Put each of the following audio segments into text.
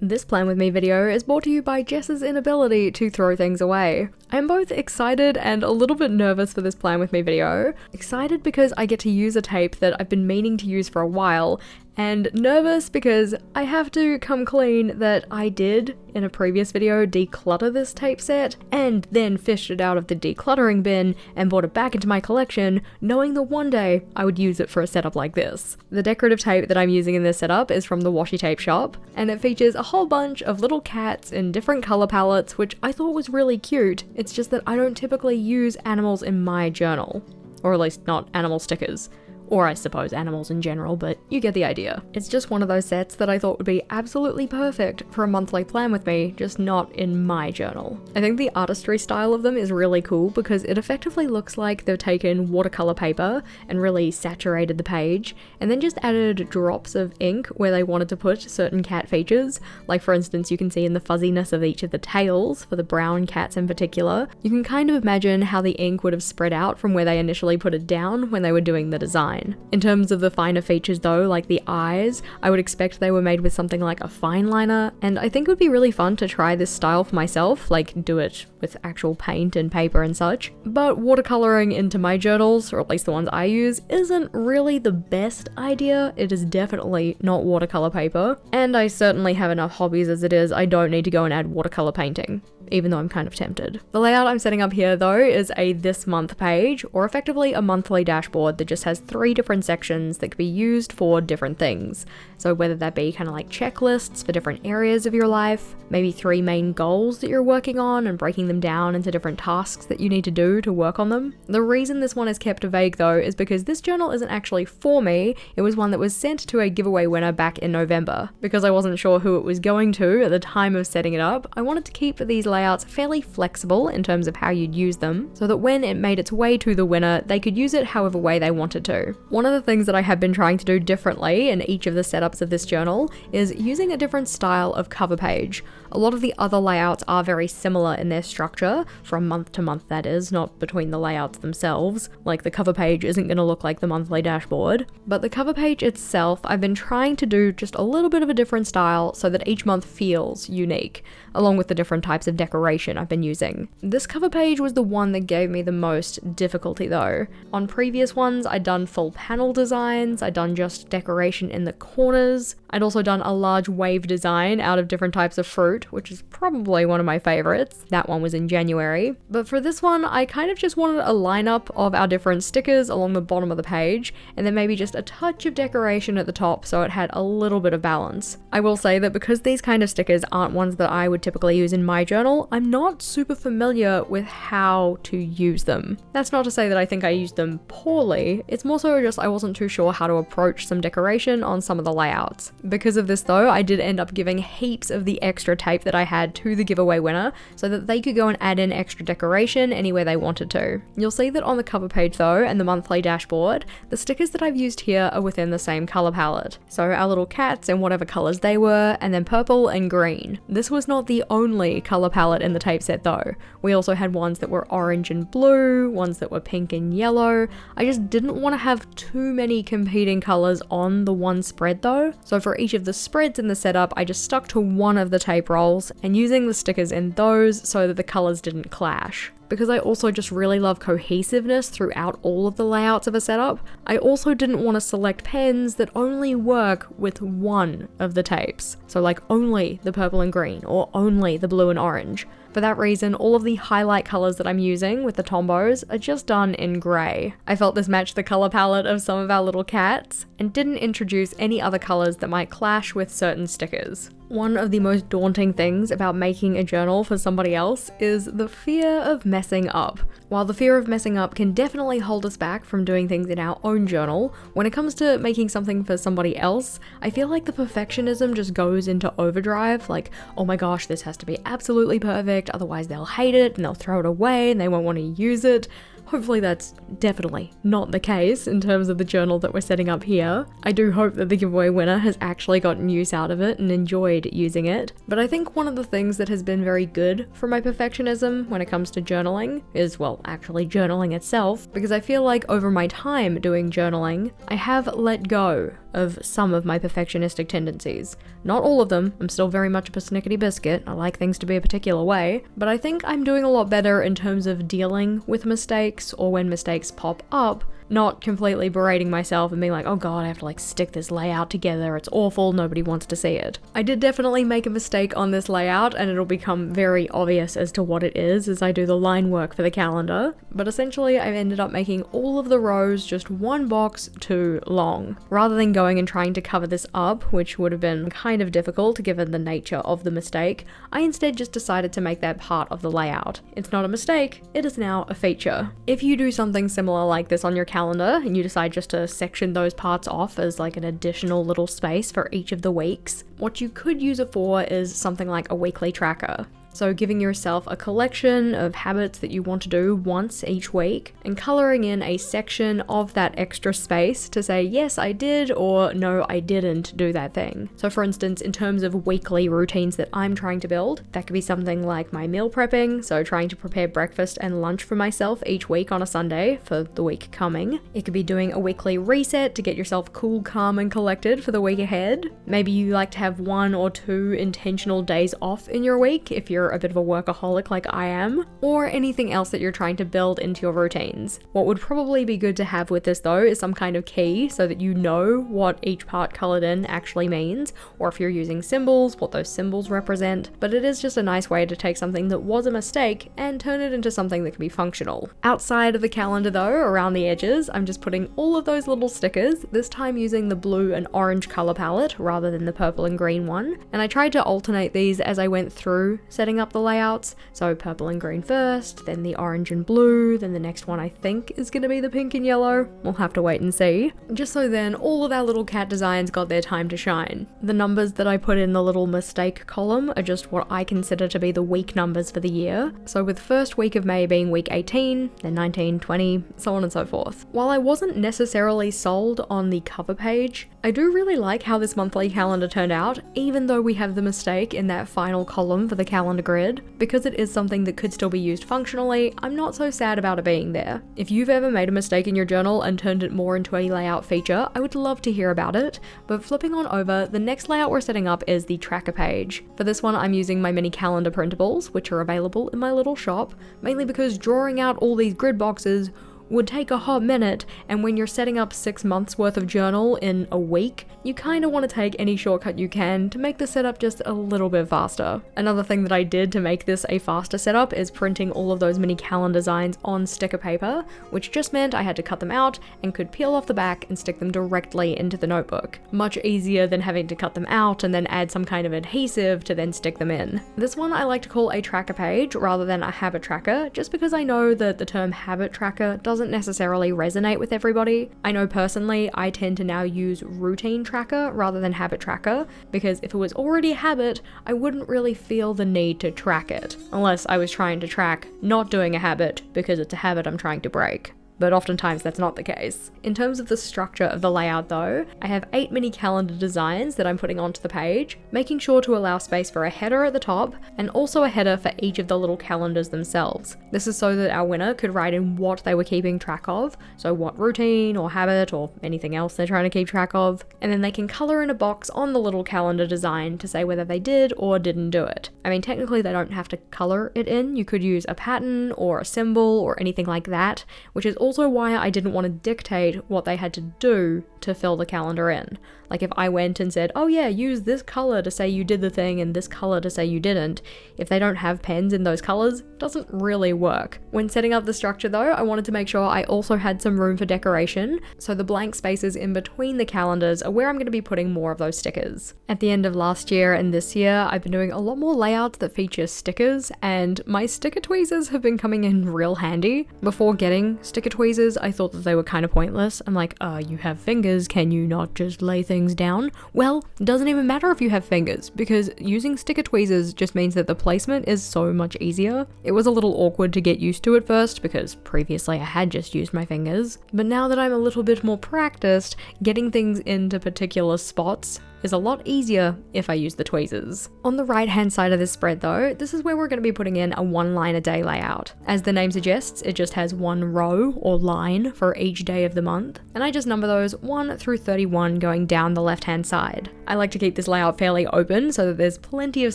This Plan With Me video is brought to you by Jess's inability to throw things away. I'm both excited and a little bit nervous for this Plan With Me video. Excited because I get to use a tape that I've been meaning to use for a while, and nervous because I have to come clean that I did, in a previous video, declutter this tape set, and then fished it out of the decluttering bin and brought it back into my collection, knowing that one day I would use it for a setup like this. The decorative tape that I'm using in this setup is from the washi tape shop, and it features a whole bunch of little cats in different color palettes, which I thought was really cute. It's just that I don't typically use animals in my journal, or at least not animal stickers. Or I suppose animals in general, but you get the idea. It's just one of those sets that I thought would be absolutely perfect for a monthly plan with me, just not in my journal. I think the artistry style of them is really cool because it effectively looks like they've taken watercolor paper and really saturated the page, and then just added drops of ink where they wanted to put certain cat features. Like for instance, you can see in the fuzziness of each of the tails, for the brown cats in particular, you can kind of imagine how the ink would have spread out from where they initially put it down when they were doing the design. In terms of the finer features though, like the eyes, I would expect they were made with something like a fine liner, and I think it would be really fun to try this style for myself, like do it with actual paint and paper and such. But watercoloring into my journals, or at least the ones I use, isn't really the best idea. It is definitely not watercolor paper, and I certainly have enough hobbies as it is. I don't need to go and add watercolor painting, even though I'm kind of tempted. The layout I'm setting up here though is a this month page, or effectively a monthly dashboard that just has 3 different sections that could be used for different things. So whether that be kind of like checklists for different areas of your life, maybe 3 main goals that you're working on and breaking them down into different tasks that you need to do to work on them. The reason this one is kept vague though is because this journal isn't actually for me. It was one that was sent to a giveaway winner back in November. Because I wasn't sure who it was going to at the time of setting it up, I wanted to keep these layouts fairly flexible in terms of how you'd use them, so that when it made its way to the winner, they could use it however way they wanted to. One of the things that I have been trying to do differently in each of the setups of this journal is using a different style of cover page. A lot of the other layouts are very similar in their structure, from month to month that is, not between the layouts themselves. Like the cover page isn't going to look like the monthly dashboard, but the cover page itself I've been trying to do just a little bit of a different style so that each month feels unique, along with the different types of decoration I've been using. This cover page was the one that gave me the most difficulty though. On previous ones I'd done full panel designs, I'd done just decoration in the corners, I'd also done a large wave design out of different types of fruit, which is probably one of my favorites. That one was in January. But for this one, I kind of just wanted a lineup of our different stickers along the bottom of the page, and then maybe just a touch of decoration at the top so it had a little bit of balance. I will say that because these kind of stickers aren't ones that I would typically use in my journal, I'm not super familiar with how to use them. That's not to say that I think I used them poorly, it's more so just I wasn't too sure how to approach some decoration on some of the layouts. Because of this though, I did end up giving heaps of the extra tape that I had to the giveaway winner so that they could go and add in extra decoration anywhere they wanted to. You'll see that on the cover page though, and the monthly dashboard, the stickers that I've used here are within the same color palette. So our little cats in whatever colors they were, and then purple and green. This was not the only color palette in the tape set though. We also had ones that were orange and blue, ones that were pink and yellow. I just didn't want to have too many competing colors on the one spread though. So for each of the spreads in the setup, I just stuck to one of the tape rolls and using the stickers in those so that the colors didn't clash. Because I also just really love cohesiveness throughout all of the layouts of a setup, I also didn't want to select pens that only work with one of the tapes. So like only the purple and green, or only the blue and orange. For that reason, all of the highlight colors that I'm using with the Tombos are just done in grey. I felt this matched the color palette of some of our little cats, and didn't introduce any other colors that might clash with certain stickers. One of the most daunting things about making a journal for somebody else is the fear of messing up. While the fear of messing up can definitely hold us back from doing things in our own journal, when it comes to making something for somebody else, I feel like the perfectionism just goes into overdrive, like, oh my gosh, this has to be absolutely perfect, otherwise they'll hate it and they'll throw it away and they won't want to use it. Hopefully that's definitely not the case in terms of the journal that we're setting up here. I do hope that the giveaway winner has actually gotten use out of it and enjoyed using it. But I think one of the things that has been very good for my perfectionism when it comes to journaling is, well, actually journaling itself, because I feel like over my time doing journaling, I have let go of some of my perfectionistic tendencies. Not all of them, I'm still very much a persnickety biscuit, I like things to be a particular way, but I think I'm doing a lot better in terms of dealing with mistakes, or when mistakes pop up, not completely berating myself and being like, oh god, I have to like stick this layout together, it's awful, nobody wants to see it. I did definitely make a mistake on this layout, and it'll become very obvious as to what it is as I do the line work for the calendar, but essentially I've ended up making all of the rows just one box too long. Rather than going and trying to cover this up, which would have been kind of difficult given the nature of the mistake, I instead just decided to make that part of the layout. It's not a mistake, it is now a feature. If you do something similar like this on your calendar, and you decide just to section those parts off as like an additional little space for each of the weeks, what you could use it for is something like a weekly tracker. So giving yourself a collection of habits that you want to do once each week and coloring in a section of that extra space to say, yes, I did, or no, I didn't do that thing. So for instance, in terms of weekly routines that I'm trying to build, that could be something like my meal prepping, so trying to prepare breakfast and lunch for myself each week on a Sunday for the week coming. It could be doing a weekly reset to get yourself cool, calm, and collected for the week ahead. Maybe you like to have 1 or 2 intentional days off in your week if you're a bit of a workaholic like I am, or anything else that you're trying to build into your routines. What would probably be good to have with this though is some kind of key so that you know what each part colored in actually means, or if you're using symbols, what those symbols represent, but it is just a nice way to take something that was a mistake and turn it into something that can be functional. Outside of the calendar though, around the edges, I'm just putting all of those little stickers, this time using the blue and orange color palette rather than the purple and green one, and I tried to alternate these as I went through setting up the layouts, so purple and green first, then the orange and blue, then the next one I think is going to be the pink and yellow. We'll have to wait and see. Just so then all of our little cat designs got their time to shine. The numbers that I put in the little mistake column are just what I consider to be the week numbers for the year, so with first week of May being week 18, then 19, 20, so on and so forth. While I wasn't necessarily sold on the cover page, I do really like how this monthly calendar turned out, even though we have the mistake in that final column for the calendar grid. Because it is something that could still be used functionally, I'm not so sad about it being there. If you've ever made a mistake in your journal and turned it more into a layout feature, I would love to hear about it. But flipping on over, the next layout we're setting up is the tracker page. For this one, I'm using my mini calendar printables, which are available in my little shop, mainly because drawing out all these grid boxes would take a hot minute, and when you're setting up 6 months worth of journal in a week, you kind of want to take any shortcut you can to make the setup just a little bit faster. Another thing that I did to make this a faster setup is printing all of those mini calendar designs on sticker paper, which just meant I had to cut them out and could peel off the back and stick them directly into the notebook. Much easier than having to cut them out and then add some kind of adhesive to then stick them in. This one I like to call a tracker page rather than a habit tracker, just because I know that the term habit tracker doesn't necessarily resonate with everybody. I know personally I tend to now use routine tracker rather than habit tracker, because if it was already a habit, I wouldn't really feel the need to track it, unless I was trying to track not doing a habit because it's a habit I'm trying to break. But oftentimes that's not the case. In terms of the structure of the layout though, I have 8 mini calendar designs that I'm putting onto the page, making sure to allow space for a header at the top, and also a header for each of the little calendars themselves. This is so that our winner could write in what they were keeping track of, so what routine or habit or anything else they're trying to keep track of, and then they can color in a box on the little calendar design to say whether they did or didn't do it. I mean, technically they don't have to color it in, you could use a pattern or a symbol or anything like that, which is also why I didn't want to dictate what they had to do to fill the calendar in. Like if I went and said, oh yeah, use this color to say you did the thing and this color to say you didn't, if they don't have pens in those colors, it doesn't really work. When setting up the structure though, I wanted to make sure I also had some room for decoration, so the blank spaces in between the calendars are where I'm going to be putting more of those stickers. At the end of last year and this year, I've been doing a lot more layouts that feature stickers, and my sticker tweezers have been coming in real handy. Before getting sticker tweezers, I thought that they were kind of pointless. I'm like, you have fingers, can you not just lay things down? Well, it doesn't even matter if you have fingers, because using sticker tweezers just means that the placement is so much easier. It was a little awkward to get used to at first, because previously I had just used my fingers, but now that I'm a little bit more practiced, getting things into particular spots is a lot easier if I use the tweezers. On the right hand side of this spread though, this is where we're going to be putting in a 1 line a day layout. As the name suggests, it just has 1 row or line for each day of the month, and I just number those 1 through 31 going down the left hand side. I like to keep this layout fairly open so that there's plenty of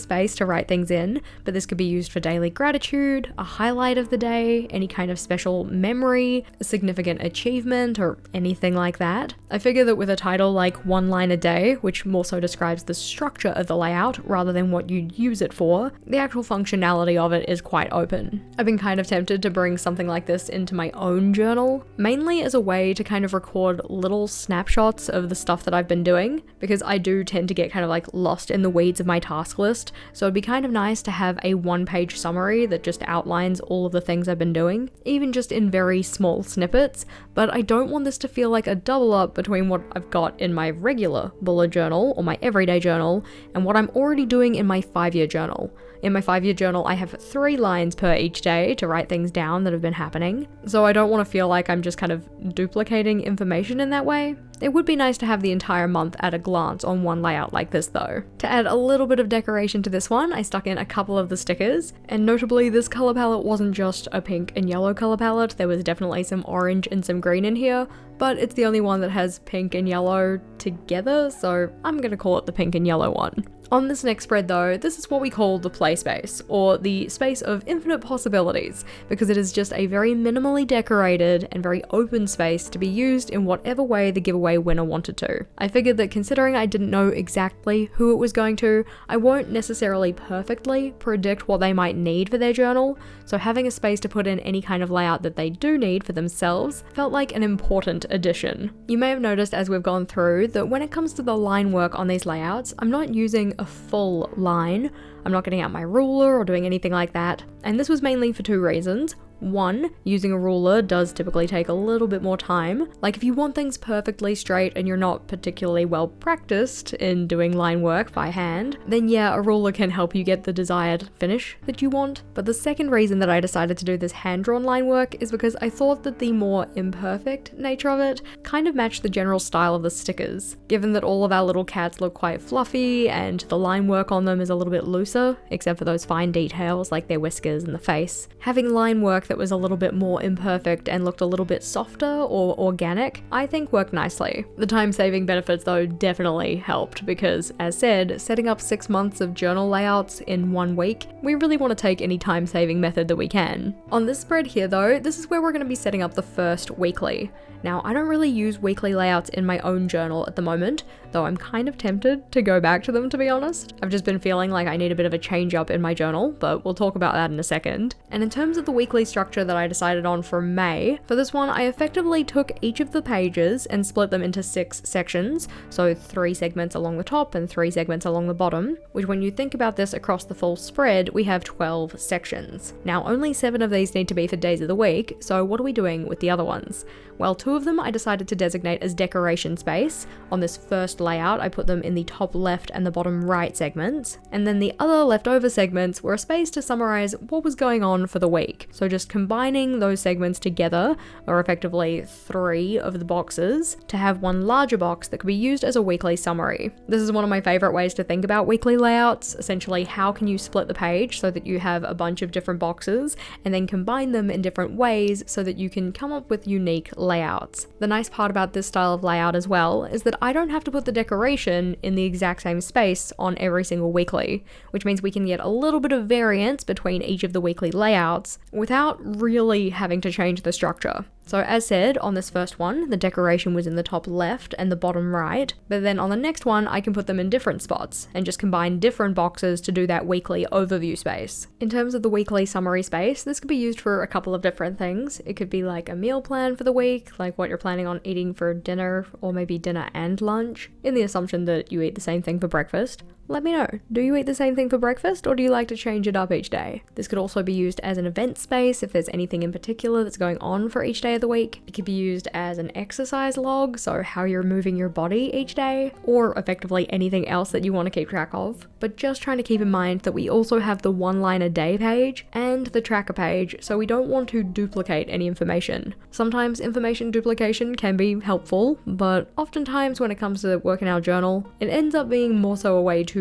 space to write things in, but this could be used for daily gratitude, a highlight of the day, any kind of special memory, a significant achievement, or anything like that. I figure that with a title like 1 line a day, which more so describes the structure of the layout rather than what you'd use it for, the actual functionality of it is quite open. I've been kind of tempted to bring something like this into my own journal, mainly as a way to kind of record little snapshots of the stuff that I've been doing, because I do tend to get kind of like lost in the weeds of my task list, so it'd be kind of nice to have a 1-page summary that just outlines all of the things I've been doing, even just in very small snippets, but I don't want this to feel like a double up between what I've got in my regular bullet journal or my everyday journal and what I'm already doing in my 5-year journal. In my 5-year journal, I have 3 lines per each day to write things down that have been happening, so I don't want to feel like I'm just kind of duplicating information in that way. It would be nice to have the entire month at a glance on one layout like this though. To add a little bit of decoration to this one, I stuck in a couple of the stickers, and notably this color palette wasn't just a pink and yellow color palette, there was definitely some orange and some green in here, but it's the only one that has pink and yellow together, so I'm gonna call it the pink and yellow one. On this next spread though, this is what we call the play space, or the space of infinite possibilities, because it is just a very minimally decorated and very open space to be used in whatever way the giveaway winner wanted to. I figured that considering I didn't know exactly who it was going to, I won't necessarily perfectly predict what they might need for their journal, so having a space to put in any kind of layout that they do need for themselves felt like an important addition. You may have noticed as we've gone through that when it comes to the line work on these layouts, I'm not using a full line. I'm not getting out my ruler or doing anything like that, and this was mainly for 2 reasons. 1, using a ruler does typically take a little bit more time. Like if you want things perfectly straight and you're not particularly well practiced in doing line work by hand, then yeah, a ruler can help you get the desired finish that you want. But the second reason that I decided to do this hand-drawn line work is because I thought that the more imperfect nature of it kind of matched the general style of the stickers. Given that all of our little cats look quite fluffy and the line work on them is a little bit looser, except for those fine details like their whiskers and the face, having line work that was a little bit more imperfect and looked a little bit softer or organic, I think worked nicely. The time-saving benefits though definitely helped because, as said, setting up 6 months of journal layouts in 1 week, we really want to take any time-saving method that we can. On this spread here though, this is where we're going to be setting up the first weekly. Now, I don't really use weekly layouts in my own journal at the moment, though I'm kind of tempted to go back to them, to be honest. I've just been feeling like I need a bit of a change up in my journal, but we'll talk about that in a second. And in terms of the weekly structure that I decided on for May, for this one I effectively took each of the pages and split them into 6 sections, so 3 segments along the top and 3 segments along the bottom, which when you think about this across the full spread, we have 12 sections. Now, only 7 of these need to be for days of the week, so what are we doing with the other ones? Well, 2 of them I decided to designate as decoration space. On this first layout, I put them in the top left and the bottom right segments, and then the other leftover segments were a space to summarize what was going on for the week. So just combining those segments together, or effectively 3 of the boxes, to have one larger box that could be used as a weekly summary. This is one of my favorite ways to think about weekly layouts. Essentially, how can you split the page so that you have a bunch of different boxes and then combine them in different ways so that you can come up with unique layouts. The nice part about this style of layout as well is that I don't have to put the decoration in the exact same space on every single weekly, which means we can get a little bit of variance between each of the weekly layouts without really having to change the structure. So as said, on this first one, the decoration was in the top left and the bottom right, but then on the next one, I can put them in different spots and just combine different boxes to do that weekly overview space. In terms of the weekly summary space, this could be used for a couple of different things. It could be like a meal plan for the week, like what you're planning on eating for dinner, or maybe dinner and lunch, in the assumption that you eat the same thing for breakfast. Let me know. Do you eat the same thing for breakfast, or do you like to change it up each day? This could also be used as an event space if there's anything in particular that's going on for each day of the week. It could be used as an exercise log, so how you're moving your body each day, or effectively anything else that you want to keep track of. But just trying to keep in mind that we also have the 1 line a day page and the tracker page, so we don't want to duplicate any information. Sometimes information duplication can be helpful, but oftentimes when it comes to working our journal, it ends up being more so a way to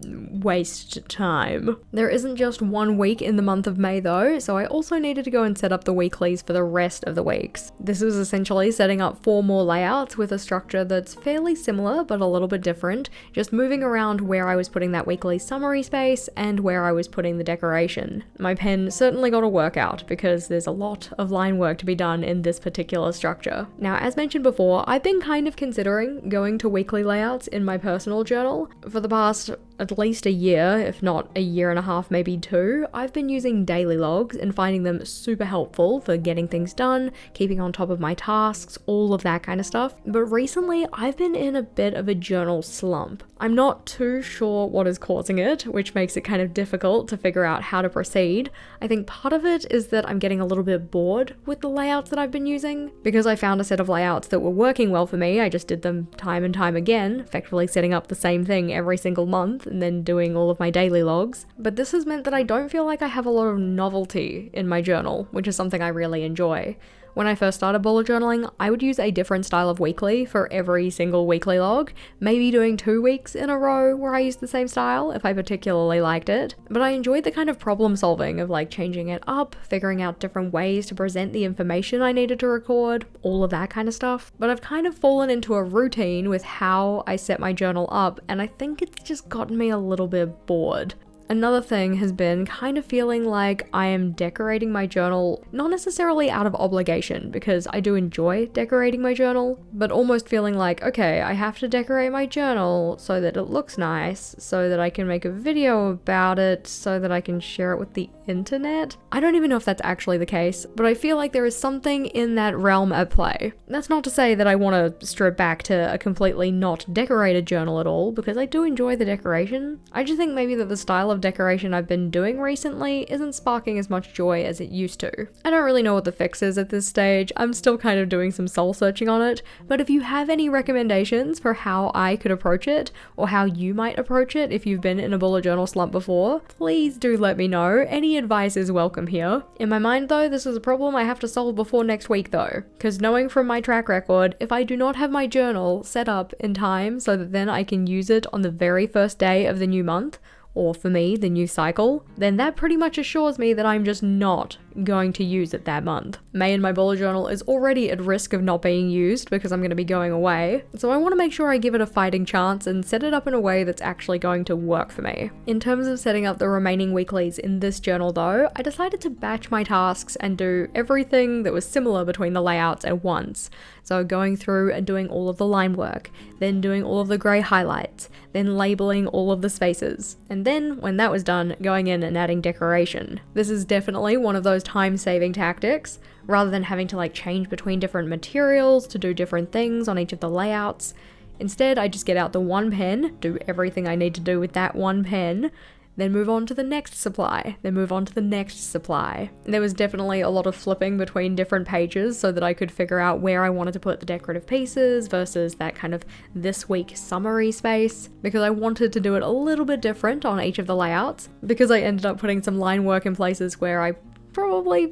waste time. There isn't just 1 week in the month of May though, so I also needed to go and set up the weeklies for the rest of the weeks. This was essentially setting up 4 more layouts with a structure that's fairly similar but a little bit different, just moving around where I was putting that weekly summary space and where I was putting the decoration. My pen certainly got a workout because there's a lot of line work to be done in this particular structure. Now, as mentioned before, I've been kind of considering going to weekly layouts in my personal journal. For the past at least a year, if not a year and a half, maybe 2, I've been using daily logs and finding them super helpful for getting things done, keeping on top of my tasks, all of that kind of stuff. But recently, I've been in a bit of a journal slump. I'm not too sure what is causing it, which makes it kind of difficult to figure out how to proceed. I think part of it is that I'm getting a little bit bored with the layouts that I've been using. Because I found a set of layouts that were working well for me, I just did them time and time again, effectively setting up the same thing every single month and then doing all of my daily logs. But this has meant that I don't feel like I have a lot of novelty in my journal, which is something I really enjoy. When I first started bullet journaling, I would use a different style of weekly for every single weekly log, maybe doing 2 weeks in a row where I used the same style if I particularly liked it. But I enjoyed the kind of problem solving of like changing it up, figuring out different ways to present the information I needed to record, all of that kind of stuff. But I've kind of fallen into a routine with how I set my journal up, and I think it's just gotten me a little bit bored. Another thing has been kind of feeling like I am decorating my journal, not necessarily out of obligation, because I do enjoy decorating my journal, but almost feeling like, okay, I have to decorate my journal so that it looks nice, so that I can make a video about it, so that I can share it with the internet. I don't even know if that's actually the case, but I feel like there is something in that realm at play. That's not to say that I want to strip back to a completely not decorated journal at all, because I do enjoy the decoration. I just think maybe that the style of decoration I've been doing recently isn't sparking as much joy as it used to. I don't really know what the fix is at this stage. I'm still kind of doing some soul searching on it, but if you have any recommendations for how I could approach it, or how you might approach it if you've been in a bullet journal slump before, please do let me know. Any advice is welcome here. In my mind though, this is a problem I have to solve before next week though, because knowing from my track record, if I do not have my journal set up in time so that then I can use it on the very first day of the new month, or for me, the new cycle, then that pretty much assures me that I'm just not going to use it that month. May in my bullet journal is already at risk of not being used because I'm going to be going away, so I want to make sure I give it a fighting chance and set it up in a way that's actually going to work for me. In terms of setting up the remaining weeklies in this journal though, I decided to batch my tasks and do everything that was similar between the layouts at once. So going through and doing all of the line work, then doing all of the grey highlights, then labeling all of the spaces, and then when that was done, going in and adding decoration. This is definitely one of those time-saving tactics. Rather than having to like change between different materials to do different things on each of the layouts, instead I just get out the one pen, do everything I need to do with that one pen, then move on to the next supply, then move on to the next supply. There was definitely a lot of flipping between different pages so that I could figure out where I wanted to put the decorative pieces versus that kind of this week summary space, because I wanted to do it a little bit different on each of the layouts, because I ended up putting some line work in places where I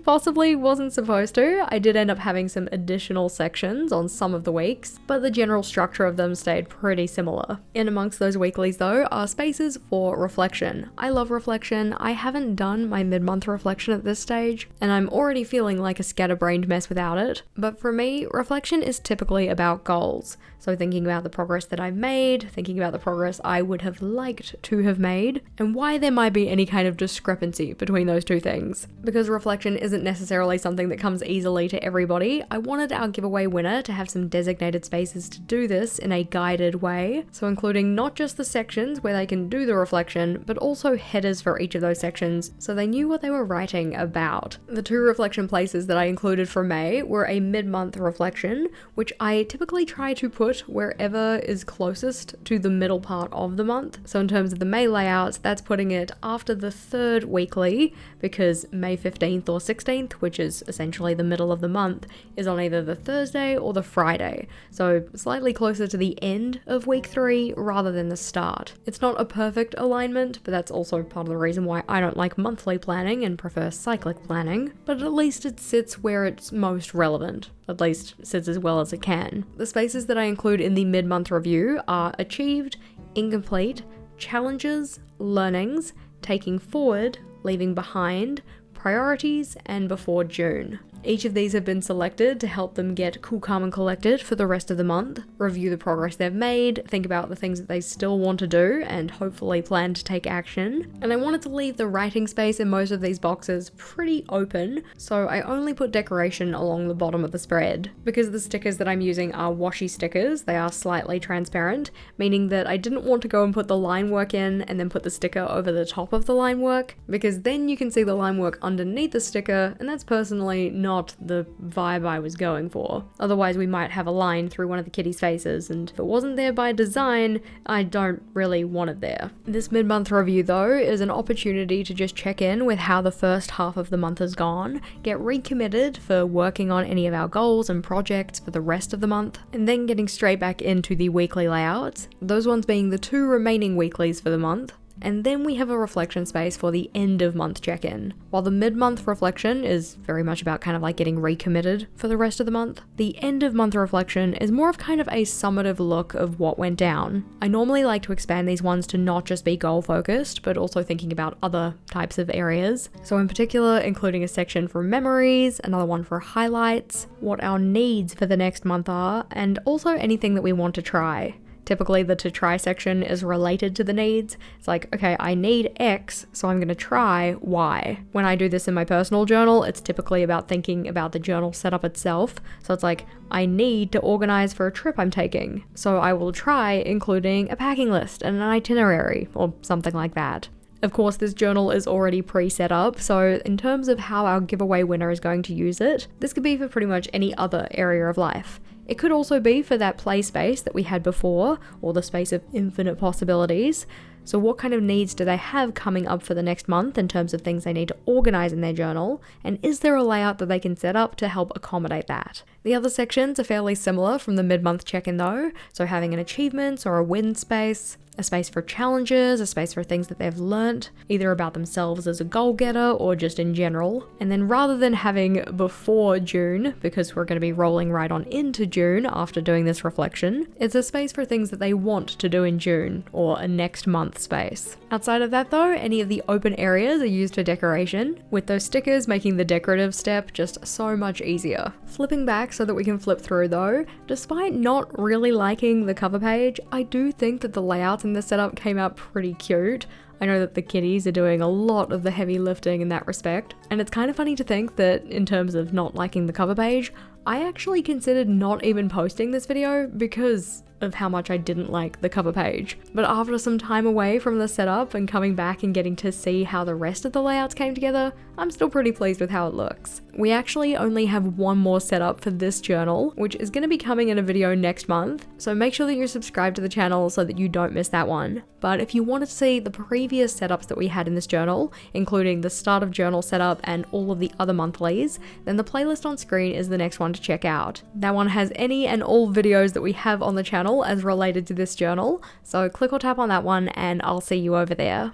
possibly wasn't supposed to. I did end up having some additional sections on some of the weeks, but the general structure of them stayed pretty similar. In amongst those weeklies though are spaces for reflection. I love reflection. I haven't done my mid-month reflection at this stage, and I'm already feeling like a scatterbrained mess without it. But for me, reflection is typically about goals. So thinking about the progress that I've made, thinking about the progress I would have liked to have made, and why there might be any kind of discrepancy between those two things. Because reflection isn't necessarily something that comes easily to everybody, I wanted our giveaway winner to have some designated spaces to do this in a guided way, so including not just the sections where they can do the reflection, but also headers for each of those sections so they knew what they were writing about. The 2 reflection places that I included for May were a mid-month reflection, which I typically try to put wherever is closest to the middle part of the month. So in terms of the May layouts, that's putting it after the 3rd weekly, because May 15th or 16th, which is essentially the middle of the month, is on either the Thursday or the Friday, so slightly closer to the end of week 3 rather than the start. It's not a perfect alignment, but that's also part of the reason why I don't like monthly planning and prefer cyclic planning, but at least it sits where it's most relevant. At least sits as well as it can. The spaces that I include in the mid-month review are achieved, incomplete, challenges, learnings, taking forward, leaving behind, priorities, and before June. Each of these have been selected to help them get cool, calm, and collected for the rest of the month, review the progress they've made, think about the things that they still want to do, and hopefully plan to take action. And I wanted to leave the writing space in most of these boxes pretty open, so I only put decoration along the bottom of the spread. Because the stickers that I'm using are washi stickers, they are slightly transparent, meaning that I didn't want to go and put the line work in and then put the sticker over the top of the line work, because then you can see the line work underneath the sticker, and that's personally not the vibe I was going for. Otherwise we might have a line through one of the kitties' faces, and if it wasn't there by design, I don't really want it there. This mid-month review though is an opportunity to just check in with how the first half of the month has gone, get recommitted for working on any of our goals and projects for the rest of the month, and then getting straight back into the weekly layouts, those ones being the 2 remaining weeklies for the month. And then we have a reflection space for the end of month check-in. While the mid-month reflection is very much about kind of like getting recommitted for the rest of the month, the end of month reflection is more of kind of a summative look of what went down. I normally like to expand these ones to not just be goal focused, but also thinking about other types of areas. So in particular, including a section for memories, another one for highlights, what our needs for the next month are, and also anything that we want to try. Typically the to try section is related to the needs. It's like, okay, I need X, so I'm gonna try Y. When I do this in my personal journal, it's typically about thinking about the journal setup itself. So it's like, I need to organize for a trip I'm taking. So I will try including a packing list and an itinerary or something like that. Of course, this journal is already pre-set up, so in terms of how our giveaway winner is going to use it, this could be for pretty much any other area of life. It could also be for that play space that we had before, or the space of infinite possibilities. So what kind of needs do they have coming up for the next month in terms of things they need to organize in their journal, and is there a layout that they can set up to help accommodate that? The other sections are fairly similar from the mid-month check-in though, so having an achievements or a win space, a space for challenges, a space for things that they've learnt, either about themselves as a goal-getter or just in general. And then rather than having before June, because we're going to be rolling right on into June after doing this reflection, it's a space for things that they want to do in June, or a next month space. Outside of that though, any of the open areas are used for decoration, with those stickers making the decorative step just so much easier. Flipping back so that we can flip through though, despite not really liking the cover page, I do think that the layouts in this setup came out pretty cute. I know that the kitties are doing a lot of the heavy lifting in that respect, and it's kind of funny to think that in terms of not liking the cover page, I actually considered not even posting this video because of how much I didn't like the cover page. But after some time away from the setup and coming back and getting to see how the rest of the layouts came together, I'm still pretty pleased with how it looks. We actually only have one more setup for this journal, which is going to be coming in a video next month, so make sure that you're subscribed to the channel so that you don't miss that one. But if you want to see the previous setups that we had in this journal, including the start of journal setup and all of the other monthlies, then the playlist on screen is the next one to check out. That one has any and all videos that we have on the channel as related to this journal, so click or tap on that one and I'll see you over there.